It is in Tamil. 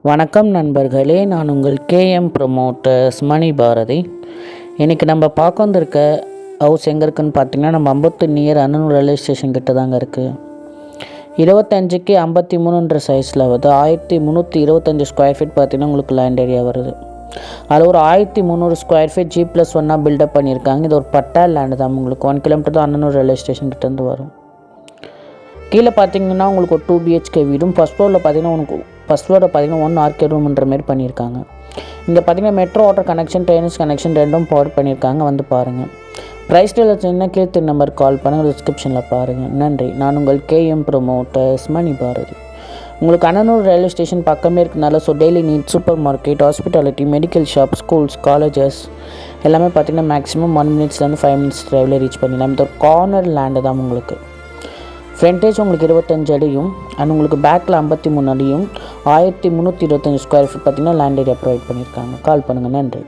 வணக்கம் நண்பர்களே, நான் உங்கள் கேஎம் ப்ரொமோட்டர்ஸ் மணி பாரதி. இன்றைக்கி நம்ம பார்க்க வந்திருக்க ஹவுஸ் எங்கே இருக்குதுன்னு பார்த்தீங்கன்னா, நம்ம Ambattur near Annanur railway station கிட்ட தாங்க இருக்குது. 25க்கு 53 சைஸில் வருது. 1325 ஸ்கொயர் ஃபீட் பார்த்தீங்கன்னா உங்களுக்கு லேண்ட் ஏரியா வருது. அதில் ஒரு 1300 ஸ்கொயர் ஃபீட் G+1 பில்டப் பண்ணியிருக்காங்க. இது ஒரு பட்டா லேண்டு தான். உங்களுக்கு 1 கிலோமீட்டர் தான் அண்ணனூர் ரயில்வே ஸ்டேஷன் கிட்டேருந்து வரும். கீழே பார்த்தீங்கன்னா உங்களுக்கு ஒரு 2 BHK வீடும், ஃபஸ்ட் ஃப்ளோரில் பார்த்தீங்கன்னா 1 RK ரூம்ன்ற மாரி பண்ணியிருக்காங்க. இங்கே பார்த்தீங்கன்னா metro water connection, drainage connection ரெண்டும் பவர் பண்ணியிருக்காங்க. வந்து பாருங்கள். ப்ரைஸ் டீல் சின்ன கீழே நம்பர் கால் பண்ணுங்கள், டிஸ்கிரிப்ஷனில் பாருங்கள். நன்றி. நான் உங்கள் கேஎம் ப்ரொமோட்டர்ஸ் மணி பாரதி. உங்களுக்கு அண்ணனூர் ரயில்வே ஸ்டேஷன் பக்கமே இருக்கனால daily need, super market, hospitality, medical shop, schools, colleges எல்லாமே பார்த்தீங்கன்னா மேக்ஸிமம் 1 மினிட்ஸ்லேருந்து 5 மினிட்ஸ் ட்ரைவில் ரீச் பண்ணிடலாம். இந்த ஒரு கார்னர் லேண்டு தான். உங்களுக்கு ஃப்ரண்டேஜ் உங்களுக்கு 25 அடியும் அண்ட் உங்களுக்கு பேக்கில் 53 அடியும் 1325 ஸ்கொயர் ஃபீட் பார்த்தீங்கன்னா லேண்ட் ஏரியா ப்ரொவைட் பண்ணியிருக்காங்க. கால் பண்ணுங்கள். நன்றி.